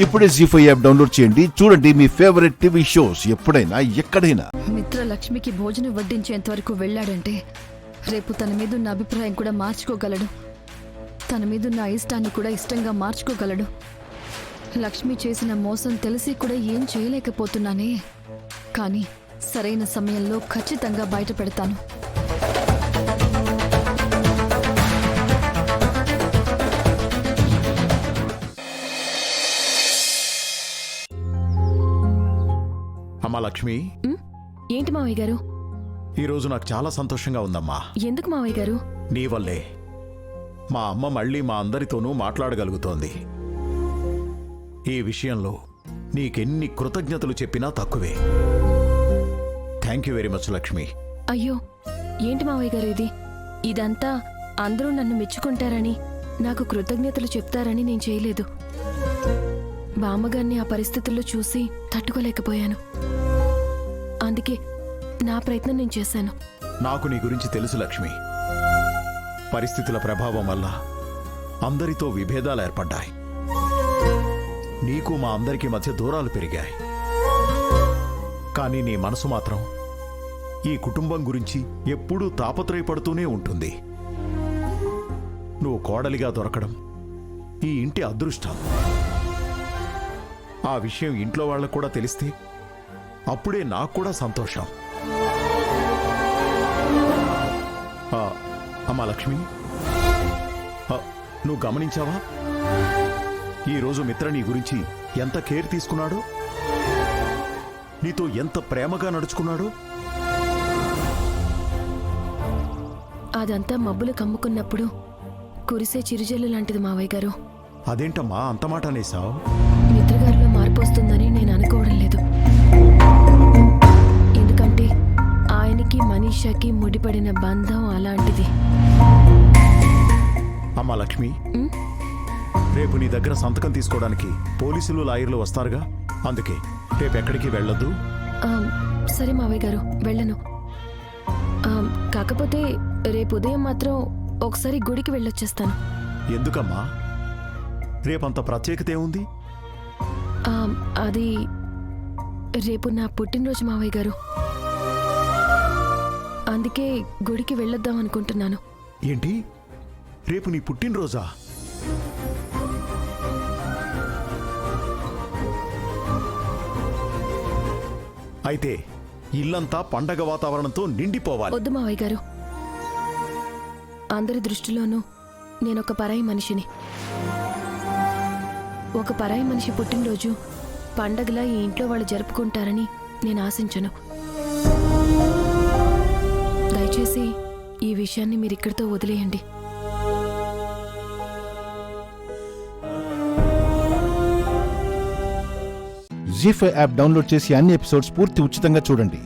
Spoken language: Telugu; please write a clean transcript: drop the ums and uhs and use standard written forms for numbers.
ఇప్పుడే జీ5 యాప్ డౌన్లోడ్ చేయండి. చూడండి మీ ఫేవరెట్ టీవీ షోస్ ఎప్పుడైనా ఎక్కడైనా. మిత్ర లక్ష్మికి భోజనం వడ్డించేంత వరకు వెళ్ళాడంటే రేపు తన మీదున్న అభిప్రాయం కూడా మార్చుకోగలడు. తన మీదున్న ఇష్టాన్ని కూడా ఇష్టంగా మార్చుకోగలడు. లక్ష్మి చేసిన మోసం తెలిసి కూడా ఏం చేయలేకపోతున్నానే. కానీ సరైన సమయంలో ఖచ్చితంగా బయట పెడతాను. అమ్మా లక్ష్మి, ఏంటి మావయ్య గారు? ఈరోజు నాకు చాలా సంతోషంగా ఉందమ్మా. ఎందుకు మావయ్య గారు? నీ వల్లే మా అమ్మ మళ్ళీ మా అందరితోనూ మాట్లాడగలుగుతోంది. ఈ విషయంలో నీకెన్ని కృతజ్ఞతలు చెప్పినా తక్కువే. Thank you very much Lakshmi. అయ్యో, ఏంటి మావయ్య గారు ఇది? ఇదంతా అందరూ నన్ను మెచ్చుకుంటారని, నాకు కృతజ్ఞతలు చెప్తారని నేను చేయలేదు. బామ్మగారిని ఆ పరిస్థితుల్లో చూసి తట్టుకోలేకపోయాను. అందుకే నా ప్రయత్నం నేను చేశాను. నాకు నీ గురించి తెలుసు లక్ష్మి. పరిస్థితుల ప్రభావం వల్ల అందరితో విభేదాలు ఏర్పడ్డాయి. నీకు మా అందరికీ మధ్య దూరాలు పెరిగాయి. కానీ నీ మనసు మాత్రం ఈ కుటుంబం గురించి ఎప్పుడూ తాపత్రయపడుతూనే ఉంటుంది. నువ్వు కోడలిగా దొరకడం ఈ ఇంటి అదృష్టం. ఆ విషయం ఇంట్లో వాళ్ళకు కూడా తెలిస్తే అప్పుడే నాకు కూడా సంతోషం. అమ్మా లక్ష్మి, నువ్వు గమనించావా ఈరోజు మిత్ర నీ గురించి ఎంత కేర్ తీసుకున్నాడో, నీతో ఎంత ప్రేమగా నడుచుకున్నాడో? అదంతా మబ్బులు కమ్ముకున్నప్పుడు కురిసే చిరుజల్లు లాంటిది మావయ్య గారు. అదేంటమ్మా అంత మాట అనేసావు? మిత్రగారిలో మార్పు వస్తుందని నేను అనుకోవడం లేదు. ఎందుకంటే ఆయనకి మనీషాకి ముడిపడిన బంధం అలాంటిది. అమ్మా లక్ష్మి, రేపు నీ దగ్గర సంతకం తీసుకోవడానికి పోలీసులు లాయర్లు వస్తారుగా, అందుకే రేపు ఎక్కడికి వెళ్ళొద్దు. సరే మావయ్య గారు, వెళ్ళను. కాకపోతే రేపు ఉదయం మాత్రం ఒకసారి గుడికి వెళ్ళొచ్చేస్తాను. ఎందుకమ్మా? రేపంత ప్రత్యేకత ఏముంది? అది రేపు నా పుట్టినరోజు మావయ్య గారు. అందుకే గుడికి వెళ్ళొద్దాం అనుకుంటున్నాను. ఏంటి, రేపు నీ పుట్టినరోజా? అయితే ఇల్లంతా పండగ వాతావరణంతో నిండిపోవాలి. వద్దు మావయ్య గారు, అందరి దృష్టిలోనూ నేనొక పరాయి మనిషిని. ఒక పరాయి మనిషి పుట్టినరోజు పండగలా ఈ ఇంట్లో వాళ్ళు జరుపుకుంటారని నేను ఆశించను. దయచేసి ఈ విషయాన్ని మీరు ఇక్కడితో వదిలేయండి. జీ5 యాప్ డౌన్లోడ్ చేసి అన్ని ఎపిసోడ్స్ పూర్తి ఉచితంగా చూడండి.